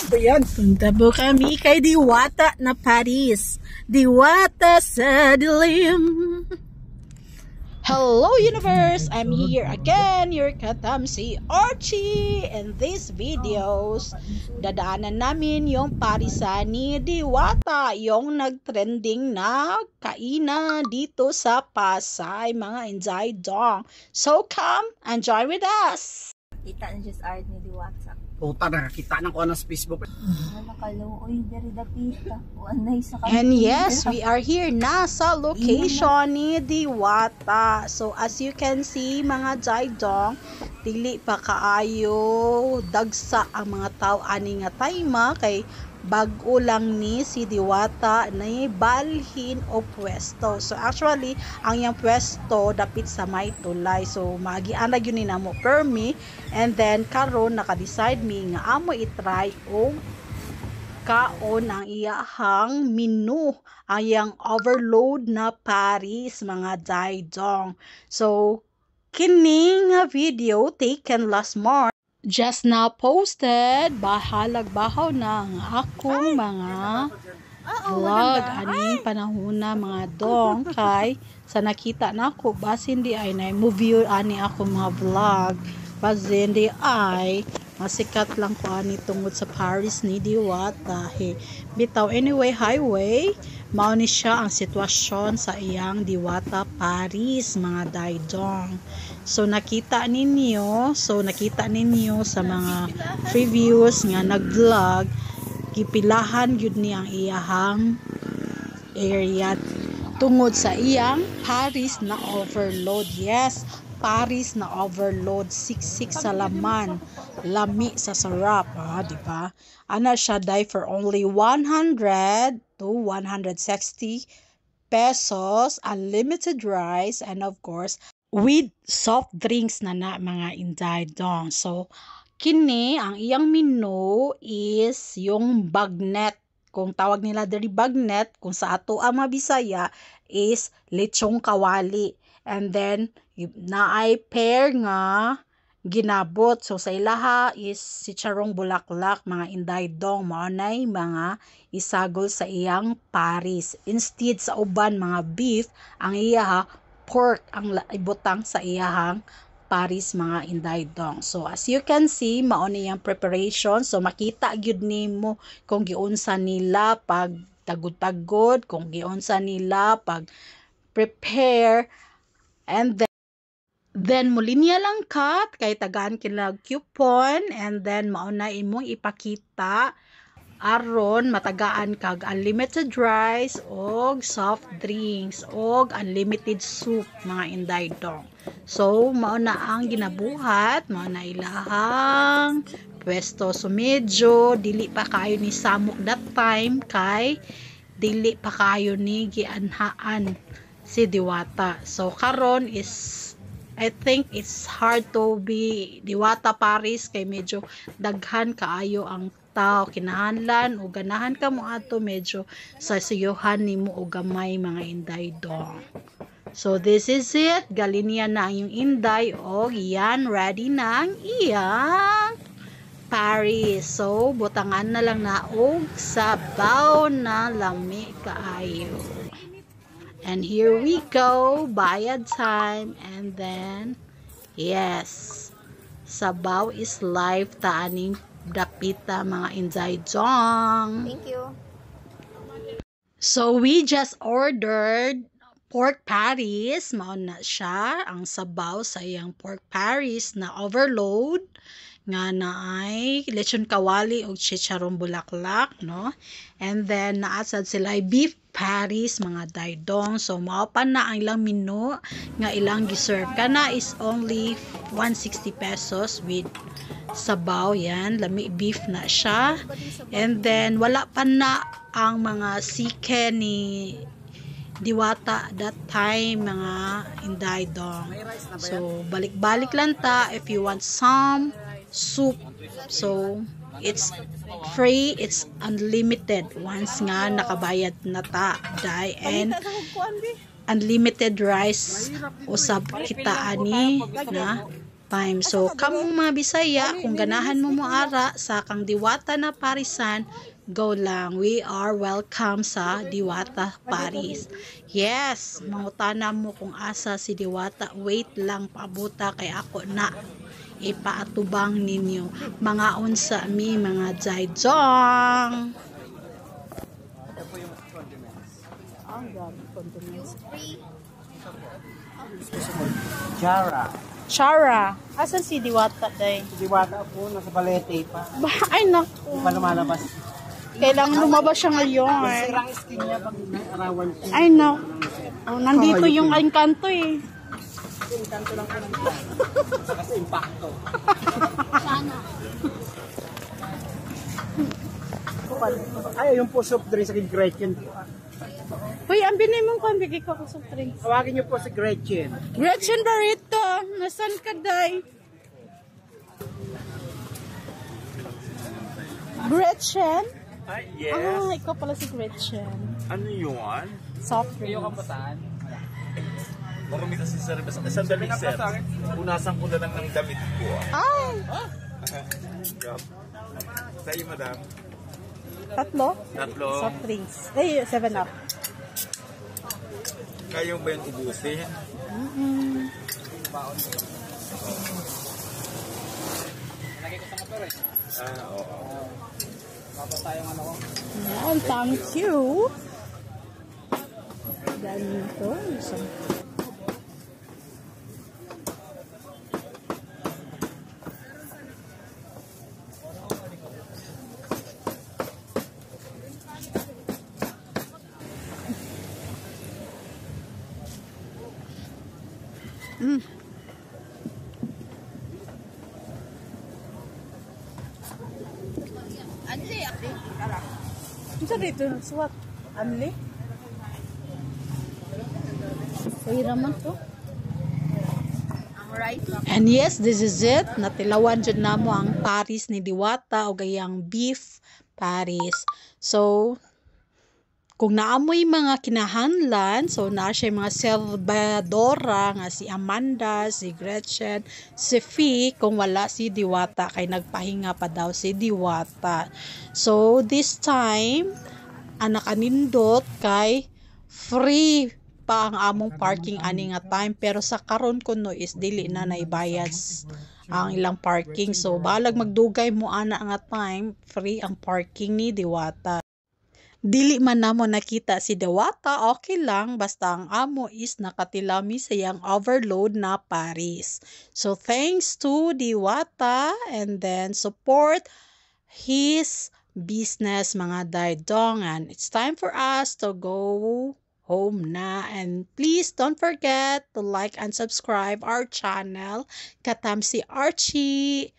Ayan. Punta po kami kay Diwata na Paris. Diwata sa dilim. Hello universe! I'm here again, your katamsi Archie. In these videos, dadaanan namin yung parisan ni Diwata, yung nagtrending na kainan dito sa Pasay, mga Inday Dong. So come and join with us! Kita na just art ni Diwata. Puta, nakakita ng kuha ng Facebook. Nakaluoy, dari dapita. Anay sa And yes, we are here na sa location ni Diwata. So as you can see, mga Jaidong, dili pa kaayo dagsa ang mga tao ani nga tayma kay bag-o lang ni si Diwata na balhin o pwesto. So actually, ang yang pwesto dapit sa may tulay. So magianag yun ni namo permi, and then karon naka-decide mi nga amo i-try o kaon ang iyahang menu, ang yang overload na Paris, mga Jaidong. So kining video taken last March, just now posted, bahalag-bahaw na ang akong mga vlog aning panahon na mga dong kay sa nakita na ako basin di ay na movie ani ako mga vlog basin di ay masikat lang ko ani tungod sa Paris ni Diwata. Bitaw anyway, highway mao ni siya ang sitwasyon sa iyang Diwata Paris, mga Daidong. So nakita ninyo sa mga previews nga nag-vlog, gipilahan yun niya ang iyahang area tungod sa iyang Paris na overload. Yes, Paris na overload, siksik sa laman, lami sa sarap, di ba? Ana siya dai for only 100 to 160 pesos, unlimited rice, and of course with soft drinks na mga Inday Dong. So kini ang iyang menu is yung bagnet, kung tawag nila diri bagnet, kung sa ato ang Mabisaya is lechong kawali, and then naay pair nga ginabot. So sa ilaha is si charong bulaklak, mga Inday Dong, maunay mga isagol sa iyang Paris. Instead sa uban mga beef, ang iyaha pork ang ibutang sa iyahang Paris, mga Inday Dong. So as you can see, mao ni yang preparation. So makita gyud nimo kung giunsa nila pag tagod-tagod, kung giunsa nila pag prepare, and then mulinya lang cut kay tagaan kinag coupon, and then mao na imong ipakita aron matagaan kag unlimited rice og soft drinks og unlimited soup, mga Inday Dong. So mao na ang ginabuhat, mao na ilahang pwesto. So medyo dili pa kayo ni samok that time kay dili pa kayo ni gianhaan si Diwata. So karon is I think it's hard to be Diwata Paris kay medyo daghan kaayo ang tao, kinahanglan o ganahan ka mo ato medyo sasuyuhan nimo o gamay, mga Inday Dong. So this is it, galinya na ang yung Inday o yan ready na ang iyang Paris. So butangan na lang na og sabaw na lami kaayo. And here we go, bayad time, and then yes, sabaw is live taaning dapita, mga Inday Dong. Thank you. So we just ordered pork Paris, mao na siya ang sabaw sa iyang pork Paris na overload nga naay lechon kawali og chicharong bulaklak, no? And then naasad sila beef Paris, mga Daidong. So mao pa na ang ilang menu nga ilang giserve kana is only 160 pesos with sabaw. Yan, lami beef na siya, and then wala pa na ang mga sike ni Diwata that time, mga Inday Dong. So balik-balik lang ta if you want some soup. So it's free, it's unlimited once nga nakabayad na ta, dai, and unlimited rice usab kita ani na time. So, kamong mga Bisaya, kung ganahan mo moara sa kang Diwata na Parisan, go lang. We are welcome sa Diwata Paris. Yes, mangutana mo kung asa si Diwata. Wait lang, pabuta kay ako na ipaatubang ninyo. Mga unsa mi, mga jaijong. Ang grabe, condiments. Chara. Asan si Diwata day? Diwata po, nasa balete pa. Ay naku. Pa lumalabas. Kailangan lumabas siya ngayon. Sirang skin niya pag arawan siya. Ay naku. Oh, nandito yung Encanto eh. Kanto lang po ng saka sa impacto. Ay, yung po soft drink sa Gretchen po. Uy, ang binay mong pambigay ko sa drinks. Tawagin niyo po si Gretchen. Gretchen Barreto, nasan ka day? Gretchen? Ay, yes. Ah, ikaw pala si Gretchen. Ano yun? Soft drinks. Marumi kasi sa rebas. Isang damit, sir. Punasan ko na lang ng damit ko. Ay! Sa iyo, madam. Tatlo? Tatlo. Soft drinks. Eh, 7-Up. Kaya ba yung ubusin? Oo. Yan, thank you. Ganito. Ano dito? Swat? Anli? Kaya naman to. And yes, this is it. Natilawan dyan na mo ang Paris ni Diwata o gayang beef Paris. So, kung naamoy mga kinahanlan, so na siya mga Salvadora, nga si Amanda, si Gretchen, si Fee, kung wala si Diwata, kay nagpahinga pa daw si Diwata. So, this time, anak anindot kay free pa ang among parking ani nga time, pero sa karon kuno is dili na naibayad ang ilang parking. So, balag magdugay mo ana nga time, free ang parking ni Diwata. Dili man namo nakita si Diwata, okay lang, basta ang amo is nakatilami sa yang overload na Paris. So, thanks to Diwata, and then support his business, mga daidongan. It's time for us to go home na, and please don't forget to like and subscribe our channel, Katamsi Archie.